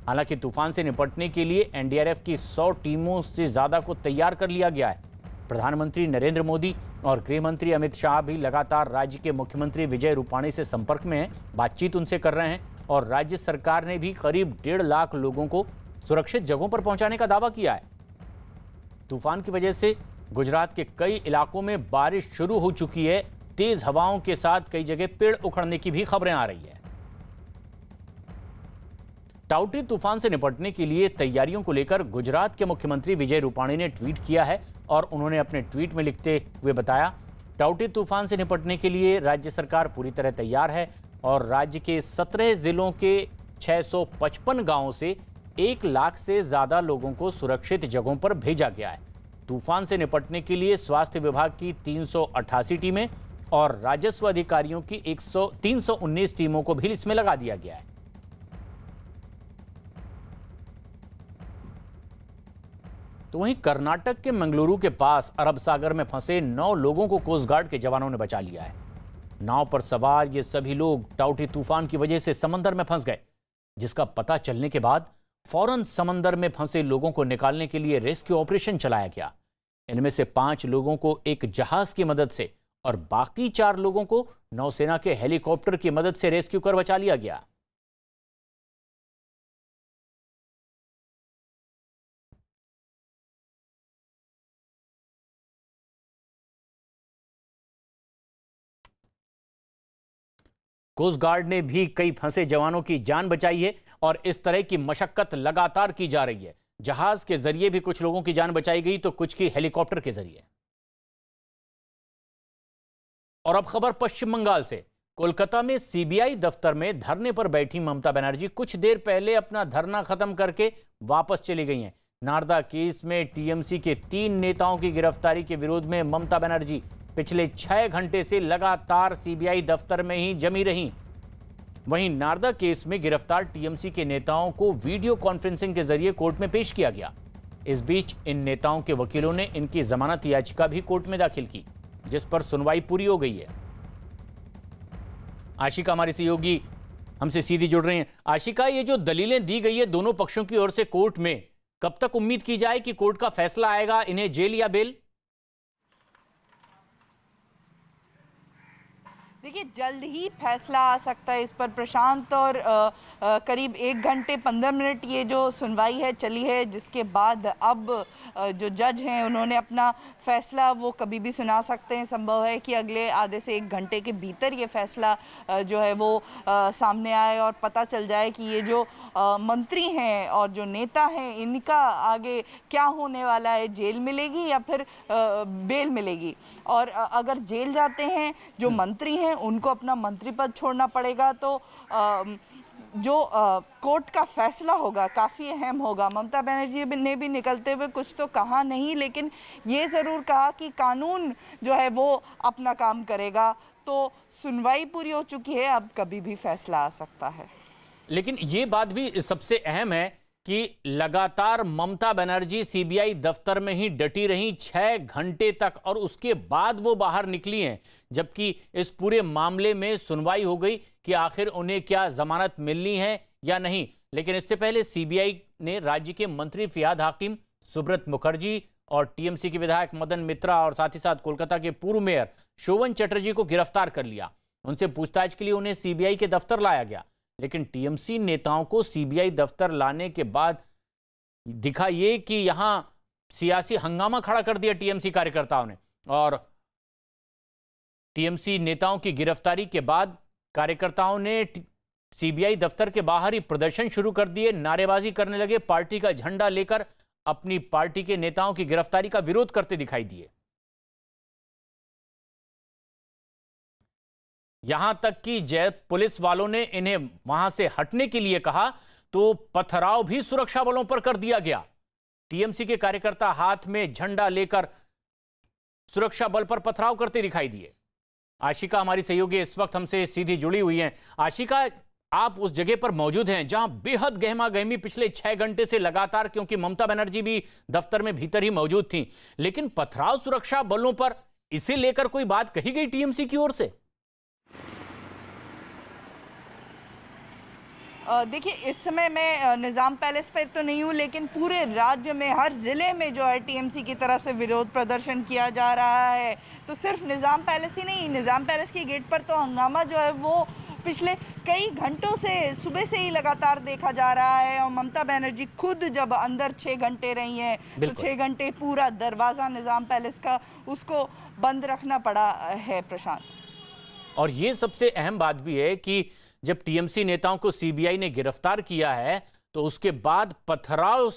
हालांकि तूफान से निपटने के लिए एनडीआरएफ की 100 टीमों से ज्यादा को तैयार कर लिया गया है। प्रधानमंत्री नरेंद्र मोदी और गृह मंत्री अमित शाह भी लगातार राज्य के मुख्यमंत्री विजय रूपाणी से संपर्क में हैं, बातचीत उनसे कर रहे हैं और राज्य सरकार ने भी करीब 1.5 लाख लोगों को सुरक्षित जगहों पर पहुंचाने का दावा किया है। तूफान की वजह से गुजरात के कई इलाकों में बारिश शुरू हो चुकी है। तेज हवाओं के साथ कई जगह पेड़ उखड़ने की भी खबरें आ रही है। टाउटे तूफान से निपटने के लिए तैयारियों को लेकर गुजरात के मुख्यमंत्री विजय रूपाणी ने ट्वीट किया है और उन्होंने अपने ट्वीट में लिखते हुए बताया, टाउटे तूफान से निपटने के लिए राज्य सरकार पूरी तरह तैयार है और राज्य के 17 जिलों के 655 गांवों से 1 लाख से ज्यादा लोगों को सुरक्षित जगहों पर भेजा गया है। तूफान से निपटने के लिए स्वास्थ्य विभाग की 388 टीमें और राजस्व अधिकारियों की 319 टीमों को भी इसमें लगा दिया गया है। तो वहीं कर्नाटक के मंगलुरु के पास अरब सागर में फंसे 9 लोगों को कोस्ट गार्ड के जवानों ने बचा लिया है। नाव पर सवार ये सभी लोग टाउटे तूफान की वजह से समंदर में फंस गए, जिसका पता चलने के बाद फौरन समंदर में फंसे लोगों को निकालने के लिए रेस्क्यू ऑपरेशन चलाया गया। इनमें से 5 लोगों को एक जहाज की मदद से और बाकी 4 लोगों को नौसेना के हेलीकॉप्टर की मदद से रेस्क्यू कर बचा लिया गया। कोस्ट गार्ड ने भी कई फंसे जवानों की जान बचाई है और इस तरह की मशक्कत लगातार की जा रही है। जहाज के जरिए भी कुछ लोगों की जान बचाई गई तो कुछ की हेलीकॉप्टर के जरिए। और अब खबर पश्चिम बंगाल से। कोलकाता में सीबीआई दफ्तर में धरने पर बैठी ममता बनर्जी कुछ देर पहले अपना धरना खत्म करके वापस चली गई हैं। नारदा केस में टीएमसी के 3 नेताओं की गिरफ्तारी के विरोध में ममता बनर्जी पिछले 6 घंटे से लगातार सीबीआई दफ्तर में ही जमी रहीं। वहीं नारदा केस में गिरफ्तार टीएमसी के नेताओं को वीडियो कॉन्फ्रेंसिंग के जरिए कोर्ट में पेश किया गया। इस बीच इन नेताओं के वकीलों ने इनकी जमानत याचिका भी कोर्ट में दाखिल की, जिस पर सुनवाई पूरी हो गई है। आशिका हमारी सहयोगी हमसे सीधी जुड़ रही हैं। आशिका, ये जो दलीलें दी गई है दोनों पक्षों की ओर से कोर्ट में, कब तक उम्मीद की जाए कि कोर्ट का फैसला आएगा, इन्हें जेल या बेल? देखिए, जल्द ही फैसला आ सकता है इस पर प्रशांत। और करीब 1 घंटे 15 मिनट ये जो सुनवाई है चली है, जिसके बाद अब जो जज हैं उन्होंने अपना फैसला वो कभी भी सुना सकते हैं। संभव है कि अगले आधे से 1 घंटे के भीतर ये फैसला जो है वो सामने आए और पता चल जाए कि ये जो मंत्री हैं और जो नेता हैं इनका आगे क्या होने वाला है, जेल मिलेगी या फिर बेल मिलेगी। और अगर जेल जाते हैं जो मंत्री हैं उनको अपना मंत्री पद छोड़ना पड़ेगा, तो जो कोर्ट का फैसला होगा काफ़ी अहम होगा। ममता बनर्जी ने भी निकलते हुए कुछ तो कहा नहीं, लेकिन ये ज़रूर कहा कि कानून जो है वो अपना काम करेगा। तो सुनवाई पूरी हो चुकी है, अब कभी भी फैसला आ सकता है। लेकिन ये बात भी सबसे अहम है कि लगातार ममता बनर्जी सीबीआई दफ्तर में ही डटी रहीं 6 घंटे तक और उसके बाद वो बाहर निकली हैं, जबकि इस पूरे मामले में सुनवाई हो गई कि आखिर उन्हें क्या जमानत मिलनी है या नहीं। लेकिन इससे पहले सीबीआई ने राज्य के मंत्री फियाद हाकिम, सुब्रत मुखर्जी और टीएमसी के विधायक मदन मित्रा और साथ ही साथ कोलकाता के पूर्व मेयर शोभन चटर्जी को गिरफ्तार कर लिया। उनसे पूछताछ के लिए उन्हें सीबीआई के दफ्तर लाया गया, लेकिन टीएमसी नेताओं को सीबीआई दफ्तर लाने के बाद दिखा ये कि यहां सियासी हंगामा खड़ा कर दिया टीएमसी कार्यकर्ताओं ने। और टीएमसी नेताओं की गिरफ्तारी के बाद कार्यकर्ताओं ने सीबीआई दफ्तर के बाहर ही प्रदर्शन शुरू कर दिए, नारेबाजी करने लगे, पार्टी का झंडा लेकर अपनी पार्टी के नेताओं की गिरफ्तारी का विरोध करते दिखाई दिए। यहां तक कि जब पुलिस वालों ने इन्हें वहां से हटने के लिए कहा तो पथराव भी सुरक्षा बलों पर कर दिया गया। टीएमसी के कार्यकर्ता हाथ में झंडा लेकर सुरक्षा बल पर पथराव करते दिखाई दिए। आशिका हमारी सहयोगी इस वक्त हमसे सीधी जुड़ी हुई हैं। आशिका, आप उस जगह पर मौजूद हैं जहां बेहद गहमा गहमी पिछले 6 घंटे से लगातार, क्योंकि ममता बनर्जी भी दफ्तर में भीतर ही मौजूद थी, लेकिन पथराव सुरक्षा बलों पर, इसे लेकर कोई बात कही गई टीएमसी की ओर से? देखिए, इस समय मैं निज़ाम पैलेस पर तो नहीं हूँ, लेकिन पूरे राज्य में हर ज़िले में जो है टीएमसी की तरफ से विरोध प्रदर्शन किया जा रहा है। तो सिर्फ निज़ाम पैलेस ही नहीं, निज़ाम पैलेस की गेट पर तो हंगामा जो है वो पिछले कई घंटों से, सुबह से ही लगातार देखा जा रहा है। और ममता बनर्जी खुद जब अंदर 6 घंटे रही हैं तो 6 घंटे पूरा दरवाज़ा निज़ाम पैलेस का उसको बंद रखना पड़ा है प्रशांत। और ये सबसे अहम बात भी है कि जब टीएमसी नेताओं को सीबीआई ने गिरफ्तार किया है तो उसके बाद पथराव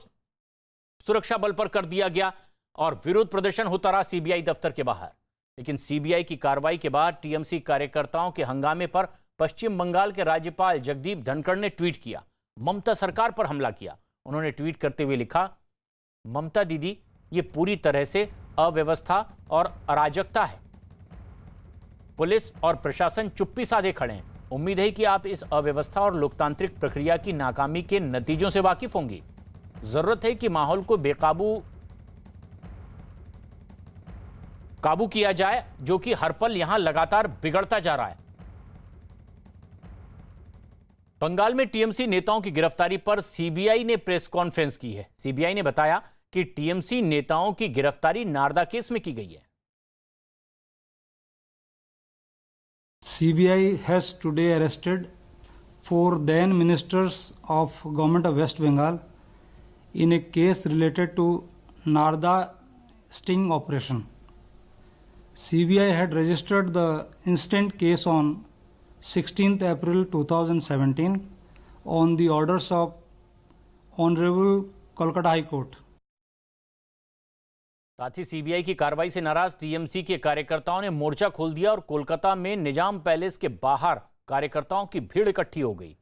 सुरक्षा बल पर कर दिया गया और विरोध प्रदर्शन होता रहा सीबीआई दफ्तर के बाहर। लेकिन सीबीआई की कार्रवाई के बाद टीएमसी कार्यकर्ताओं के हंगामे पर पश्चिम बंगाल के राज्यपाल जगदीप धनखड़ ने ट्वीट किया, ममता सरकार पर हमला किया। उन्होंने ट्वीट करते हुए लिखा, ममता दीदी, ये पूरी तरह से अव्यवस्था और अराजकता है। पुलिस और प्रशासन चुप्पी साधे खड़े हैं। उम्मीद है कि आप इस अव्यवस्था और लोकतांत्रिक प्रक्रिया की नाकामी के नतीजों से वाकिफ होंगी। जरूरत है कि माहौल को काबू किया जाए, जो कि हर पल यहां लगातार बिगड़ता जा रहा है। बंगाल में टीएमसी नेताओं की गिरफ्तारी पर सीबीआई ने प्रेस कॉन्फ्रेंस की है। सीबीआई ने बताया कि टीएमसी नेताओं की गिरफ्तारी नारदा केस में की गई है। CBI has today arrested 4 then ministers of Government of West Bengal in a case related to Narda sting operation. CBI had registered the instant case on 16th April 2017 on the orders of Honorable Kolkata High Court. साथ ही CBI की कार्रवाई से नाराज TMC के कार्यकर्ताओं ने मोर्चा खोल दिया और कोलकाता में निजाम पैलेस के बाहर कार्यकर्ताओं की भीड़ इकट्ठी हो गई।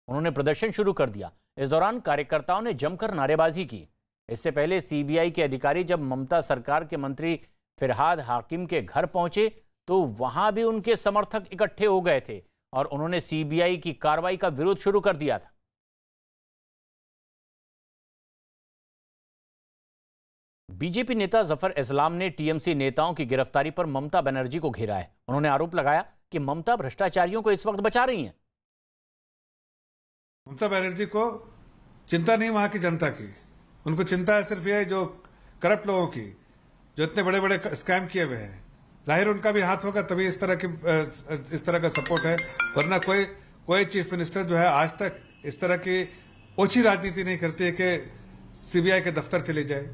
उन्होंने प्रदर्शन शुरू कर दिया। इस दौरान कार्यकर्ताओं ने जमकर नारेबाजी की। इससे पहले सीबीआई के अधिकारी जब ममता सरकार के मंत्री फिरहाद हाकिम के घर पहुंचे तो वहां भी उनके समर्थक इकट्ठे हो गए थे और उन्होंने सीबीआई की कार्रवाई का विरोध शुरू कर दिया था। बीजेपी नेता जफर इस्लाम ने टीएमसी नेताओं की गिरफ्तारी पर ममता बनर्जी को घेरा है। उन्होंने आरोप लगाया कि ममता भ्रष्टाचारियों को इस वक्त बचा रही हैं। ममता बनर्जी को चिंता नहीं वहां की जनता की, उनको चिंता है सिर्फ ये जो करप्ट लोगों की, जो इतने बड़े बड़े स्कैम किए हुए हैं। जाहिर उनका भी हाथ होगा तभी इस तरह का सपोर्ट है, वरना कोई चीफ मिनिस्टर जो है आज तक इस तरह की ओछी राजनीति नहीं करती है कि सीबीआई के दफ्तर चली जाए।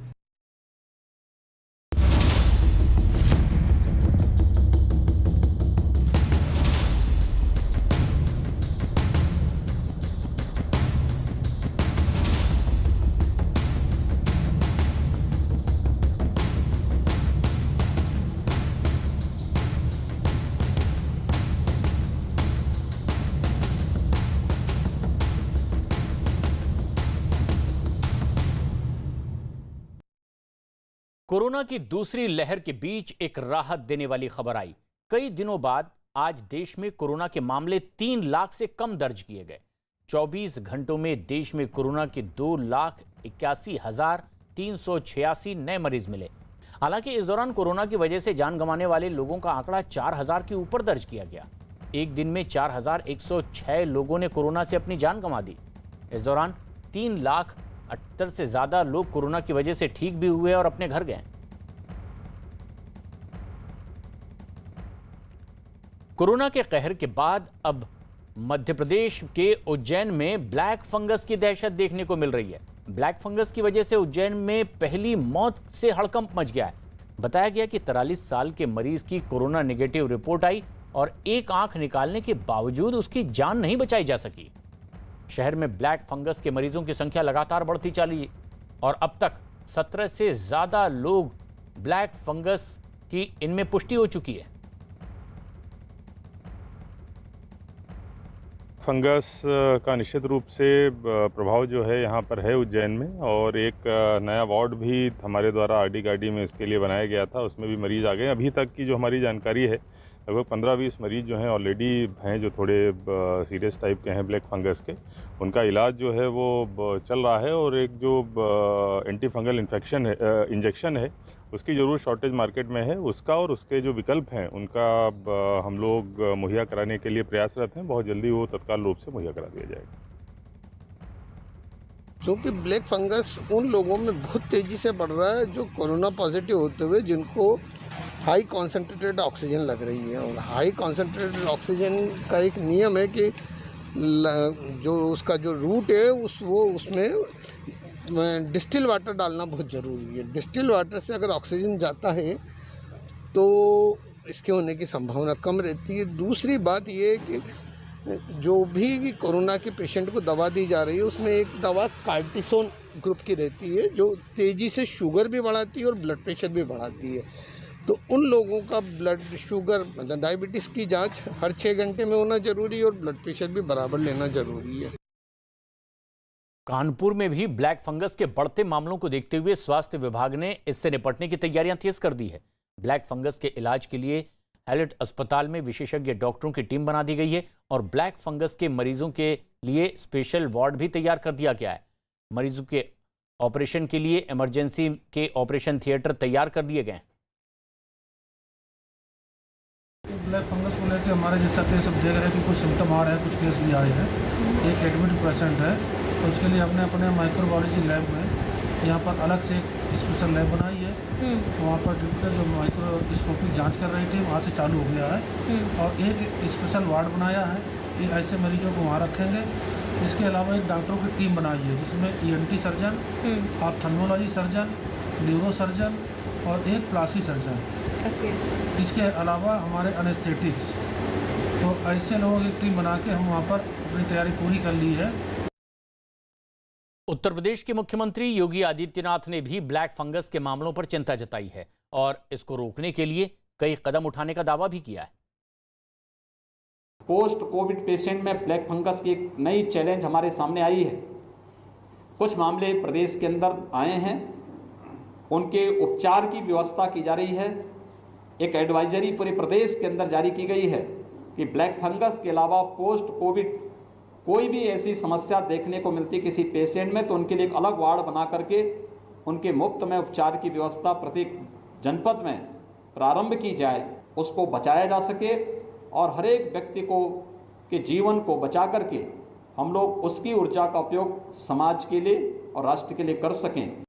कोरोना की दूसरी लहर के बीच एक राहत देने वाली खबर आई। कई दिनों बाद आज देश में कोरोना के मामले 3 लाख से कम दर्ज किए गए। 24 घंटों में देश में कोरोना के 2,81,386 नए मरीज मिले। हालांकि इस दौरान कोरोना की वजह से जान गंवाने वाले लोगों का आंकड़ा 4,000 के ऊपर दर्ज किया गया। एक दिन में 4,106 लोगों ने कोरोना से अपनी जान गंवा दी। इस दौरान 3,68,000 से ज्यादा लोग कोरोना की वजह से ठीक भी हुए और अपने घर गए। कोरोना के कहर के बाद अब मध्य प्रदेश के उज्जैन में ब्लैक फंगस की दहशत देखने को मिल रही है। ब्लैक फंगस की वजह से उज्जैन में पहली मौत से हड़कंप मच गया है। बताया गया कि 43 साल के मरीज की कोरोना नेगेटिव रिपोर्ट आई और एक आंख निकालने के बावजूद उसकी जान नहीं बचाई जा सकी। शहर में ब्लैक फंगस के मरीजों की संख्या लगातार बढ़ती चली और अब तक 17 से ज्यादा लोग ब्लैक फंगस की इनमें पुष्टि हो चुकी है। फंगस का निश्चित रूप से प्रभाव जो है यहाँ पर है उज्जैन में, और एक नया वार्ड भी हमारे द्वारा आरडी गार्डी में इसके लिए बनाया गया था, उसमें भी मरीज आ गए। अभी तक की जो हमारी जानकारी है लगभग 15-20 मरीज जो हैं ऑलरेडी हैं, जो थोड़े सीरियस टाइप के हैं ब्लैक फंगस के। उनका इलाज जो है वो चल रहा है, और एक जो एंटी फंगल इन्फेक्शन है इंजेक्शन है उसकी ज़रूर शॉर्टेज मार्केट में है, उसका और उसके जो विकल्प हैं उनका हम लोग मुहैया कराने के लिए प्रयासरत हैं। बहुत जल्दी वो तत्काल रूप से मुहैया करा दिया जाएगा। क्योंकि ब्लैक फंगस उन लोगों में बहुत तेज़ी से बढ़ रहा है जो कोरोना पॉजिटिव होते हुए जिनको हाई कॉन्सेंट्रेटेड ऑक्सीजन लग रही है। और हाई कॉन्सेंट्रेटेड ऑक्सीजन का एक नियम है कि जो उसका जो रूट है उसमें डिस्टिल वाटर डालना बहुत ज़रूरी है। डिस्टिल वाटर से अगर ऑक्सीजन जाता है तो इसके होने की संभावना कम रहती है। दूसरी बात ये है कि जो भी कोरोना के पेशेंट को दवा दी जा रही है उसमें एक दवा कार्टिसोन ग्रुप की रहती है जो तेज़ी से शुगर भी बढ़ाती है और ब्लड प्रेशर भी बढ़ाती है। तो उन लोगों का ब्लड शुगर मतलब डायबिटीज़ की जांच हर 6 घंटे में होना ज़रूरी है और ब्लड प्रेशर भी बराबर लेना ज़रूरी है। कानपुर में भी ब्लैक फंगस के बढ़ते मामलों को देखते हुए स्वास्थ्य विभाग ने इससे निपटने की तैयारियां तेज कर दी है। ब्लैक फंगस के इलाज के लिए हैलेट अस्पताल में विशेषज्ञ डॉक्टरों की टीम बना दी गई है और ब्लैक फंगस के मरीजों के लिए स्पेशल वार्ड भी तैयार कर दिया गया है। मरीजों के ऑपरेशन के लिए इमरजेंसी के ऑपरेशन थिएटर तैयार कर दिए गए हैं। ब्लैक फंगस को लेकर हमारे जैसा केस अब देख रहे हैं कि कुछ सिम्टम आ रहे हैं, कुछ केस भी आए हैं। एक एडमिट पेशेंट है तो उसके लिए हमने अपने माइक्रोबायोलॉजी लैब में यहाँ पर अलग से एक स्पेशल लैब बनाई है। वहाँ पर डॉक्टर जो माइक्रोस्कोपिक जांच कर रही थी वहाँ से चालू हो गया है और एक स्पेशल वार्ड बनाया है। ये ऐसे मरीजों को वहाँ रखेंगे। इसके अलावा एक डॉक्टरों की टीम बनाई है जिसमें ENT surgeon, ophthalmology surgeon, neuro surgeon और एक प्लास्टिक सर्जन। इसके अलावा हमारे एनेस्थेटिक्स, तो ऐसे लोगों की टीम बना के हम वहाँ पर अपनी तैयारी पूरी कर ली है। उत्तर प्रदेश के मुख्यमंत्री योगी आदित्यनाथ ने भी ब्लैक फंगस के मामलों पर चिंता जताई है और इसको रोकने के लिए कई कदम उठाने का दावा भी किया है। पोस्ट कोविड पेशेंट में ब्लैक फंगस की एक नई चैलेंज हमारे सामने आई है। कुछ मामले प्रदेश के अंदर आए हैं, उनके उपचार की व्यवस्था की जा रही है। एक एडवाइजरी पूरे प्रदेश के अंदर जारी की गई है कि ब्लैक फंगस के अलावा पोस्ट कोविड कोई भी ऐसी समस्या देखने को मिलती किसी पेशेंट में तो उनके लिए एक अलग वार्ड बना करके उनके मुफ्त में उपचार की व्यवस्था प्रत्येक जनपद में प्रारंभ की जाए, उसको बचाया जा सके और हर एक व्यक्ति को के जीवन को बचा करके हम लोग उसकी ऊर्जा का उपयोग समाज के लिए और राष्ट्र के लिए कर सकें।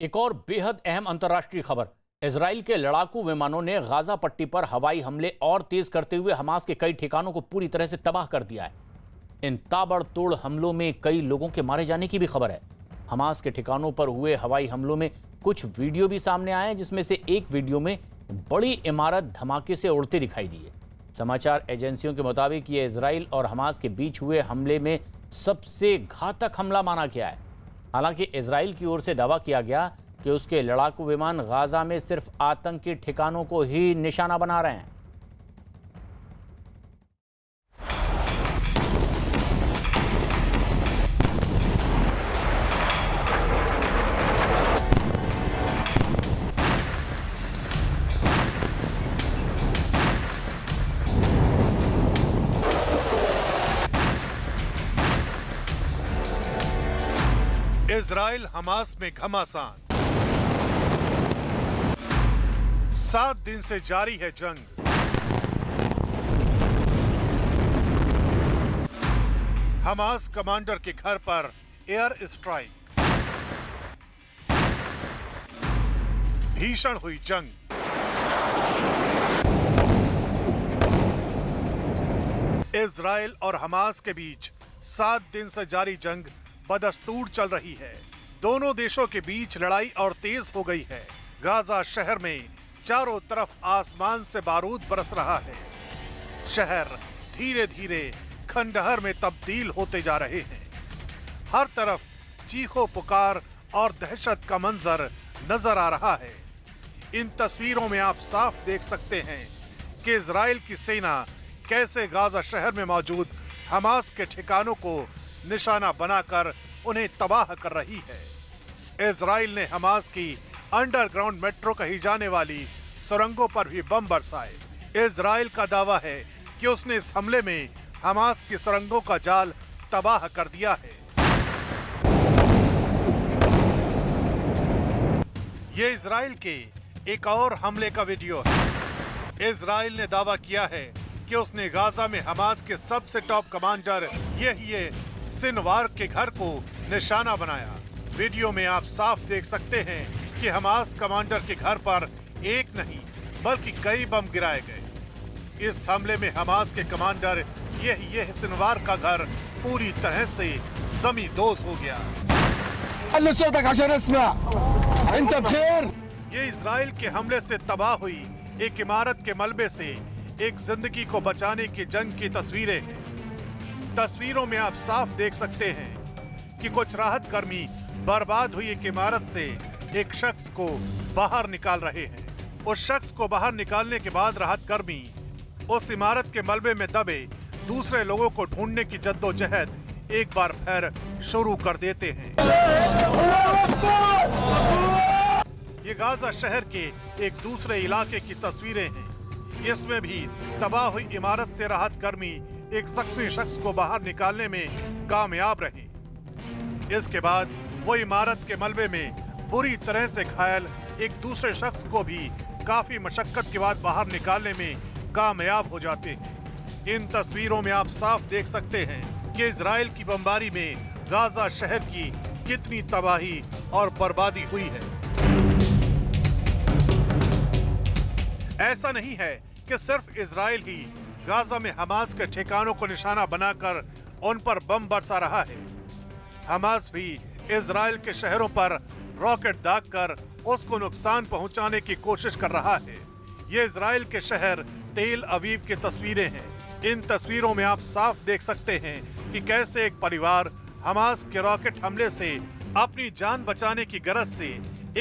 एक और बेहद अहम अंतर्राष्ट्रीय खबर, इजराइल के लड़ाकू विमानों ने गाजा पट्टी पर हवाई हमले और तेज करते हुए हमास के कई ठिकानों को पूरी तरह से तबाह कर दिया है। इन ताबड़तोड़ हमलों में कई लोगों के मारे जाने की भी खबर है। हमास के ठिकानों पर हुए हवाई हमलों में कुछ वीडियो भी सामने आए हैं, जिसमें से एक वीडियो में बड़ी इमारत धमाके से उड़ती दिखाई दी है। समाचार एजेंसियों के मुताबिक ये इजराइल और हमास के बीच हुए हमले में सबसे घातक हमला माना गया है। हालांकि इजराइल की ओर से दावा किया गया कि उसके लड़ाकू विमान गाजा में सिर्फ आतंकी ठिकानों को ही निशाना बना रहे हैं। इजराइल हमास में घमासान, 7 दिन से जारी है जंग। हमास कमांडर के घर पर एयर स्ट्राइक, भीषण हुई जंग। इजराइल और हमास के बीच 7 दिन से जारी जंग बदस्तूर चल रही है। दोनों देशों के बीच लड़ाई और तेज हो गई है। गाजा शहर में चारों तरफ आसमान से बारूद बरस रहा है। शहर धीरे धीरे खंडहर में तब्दील होते जा रहे हैं। हर तरफ चीखों पुकार और दहशत का मंजर नजर आ रहा है। इन तस्वीरों में आप साफ देख सकते हैं कि इजराइल की सेना कैसे गाजा शहर में मौजूद हमास के ठिकानों को निशाना बनाकर उन्हें तबाह कर रही है। इजराइल ने हमास की अंडरग्राउंड मेट्रो कही जाने वाली सुरंगों पर भी बम बरसाए। इजराइल का दावा है कि उसने इस हमले में हमास की सुरंगों का जाल तबाह कर दिया है। ये इजराइल के एक और हमले का वीडियो है। इजराइल ने दावा किया है कि उसने गाजा में हमास के सबसे टॉप कमांडर ये सिनवार के घर को निशाना बनाया। वीडियो में आप साफ देख सकते हैं कि हमास कमांडर के घर पर एक नहीं बल्कि कई बम गिराए गए। इस हमले में हमास के कमांडर ये सिनवार का घर पूरी तरह से जमींदोज हो गया। ये इजराइल के हमले से तबाह हुई एक इमारत के मलबे से एक जिंदगी को बचाने की जंग की तस्वीरें हैं। तस्वीरों में आप साफ देख सकते हैं कि कुछ राहत कर्मी बर्बाद हुई एक इमारत से एक शख्स को बाहर निकाल रहे हैं। उस शख्स को बाहर निकालने के बाद राहत कर्मी उस इमारत के मलबे में दबे दूसरे लोगों को ढूंढने की जद्दोजहद एक बार फिर शुरू कर देते हैं। ये गाजा शहर के एक दूसरे इलाके की तस्वीरें हैं। इसमें भी तबाह हुई इमारत से राहत कर्मी एक जख्मी शख्स को बाहर निकालने में कामयाब रहे। इसके बाद वो इमारत के मलबे में बुरी तरह से घायल एक दूसरे शख्स को भी काफी मशक्कत के बाद बाहर निकालने में कामयाब हो जाते हैं। इन तस्वीरों में आप साफ देख सकते हैं कि इजराइल की बमबारी में गाजा शहर की कितनी तबाही और बर्बादी हुई है। ऐसा नहीं है कि सिर्फ इजराइल ही गाजा में हमास के ठिकानों को निशाना बनाकर उन पर बम बरसा रहा है। हमास भी इजराइल के शहरों पर रॉकेट दागकर उसको नुकसान पहुंचाने की कोशिश कर रहा है। ये इजराइल के शहर तेल अवीव की तस्वीरें हैं। इन तस्वीरों में आप साफ देख सकते हैं कि कैसे एक परिवार हमास के रॉकेट हमले से अपनी जान बचाने की गरज से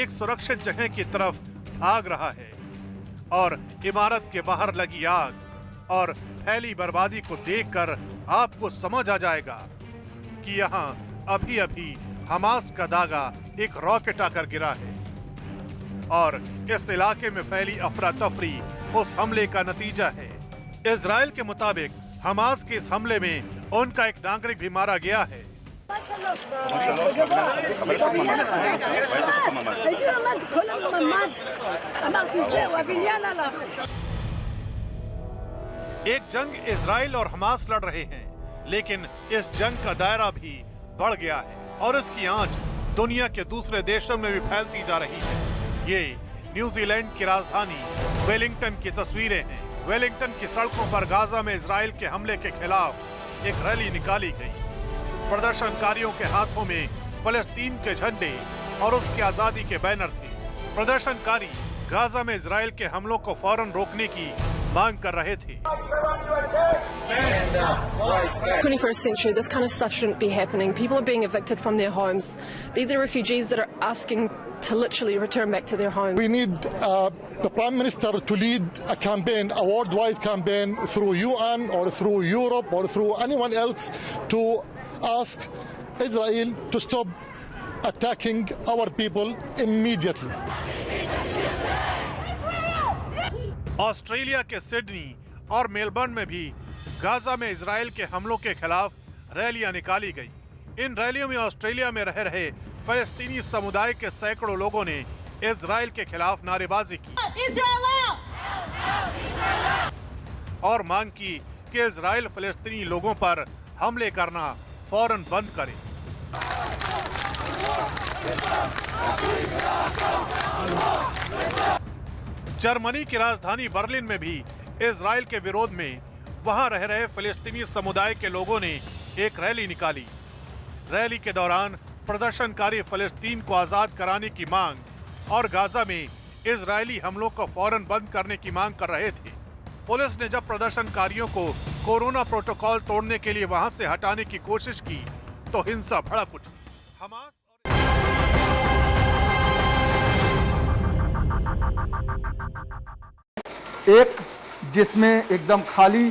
एक सुरक्षित जगह की तरफ भाग रहा है और इमारत के बाहर लगी आग और फैली बर्बादी को देखकर आपको समझ आ जाएगा कि यहाँ अभी अभी हमास का दागा एक रॉकेट आकर गिरा है और इस इलाके में फैली अफरा तफरी उस हमले का नतीजा है। इजराइल के मुताबिक हमास के इस हमले में उनका एक नागरिक भी मारा गया है। एक जंग इजराइल और हमास लड़ रहे हैं, लेकिन इस जंग का दायरा भी बढ़ गया है और इसकी आंच दुनिया के दूसरे देशों में भी फैलती जा रही है। ये न्यूजीलैंड की राजधानी वेलिंगटन की तस्वीरें हैं। वेलिंगटन की सड़कों पर गाजा में इजराइल के हमले के खिलाफ एक रैली निकाली गई। प्रदर्शनकारियों के हाथों में फलस्तीन के झंडे और उसकी आजादी के बैनर थे। प्रदर्शनकारी गाजा में इजराइल के हमलों को फौरन रोकने की मांग कर रहे थे। 21st century, this kind of stuff shouldn't be happening. People are being evicted from their homes. These are refugees that are asking to literally return back to their homes. We need the Prime Minister to lead a campaign, a worldwide campaign through UN or through Europe or through anyone else to ask Israel to stop attacking our people immediately. Australia के Sydney और Melbourne में भी Gaza में Israel के हमलों के खिलाफ रैलियां निकाली गई। इन रैलियों में ऑस्ट्रेलिया में रह रहे फलस्तीनी समुदाय के सैकड़ों लोगों ने इजराइल के खिलाफ नारेबाजी की और मांग की कि इजराइल फलस्तीनी लोगों पर हमले करना फौरन बंद करे। जर्मनी की राजधानी बर्लिन में भी इजराइल के विरोध में वहां रह रहे फलस्तीनी समुदाय के लोगों ने एक रैली निकाली। रैली के दौरान प्रदर्शनकारी फलस्तीन को आजाद कराने की मांग और गाजा में इजरायली हमलों को फौरन बंद करने की मांग कर रहे थे। पुलिस ने जब प्रदर्शनकारियों को कोरोना प्रोटोकॉल तोड़ने के लिए वहां से हटाने की कोशिश की तो हिंसा भड़क उठी। हमास एक जिसमें एकदम खाली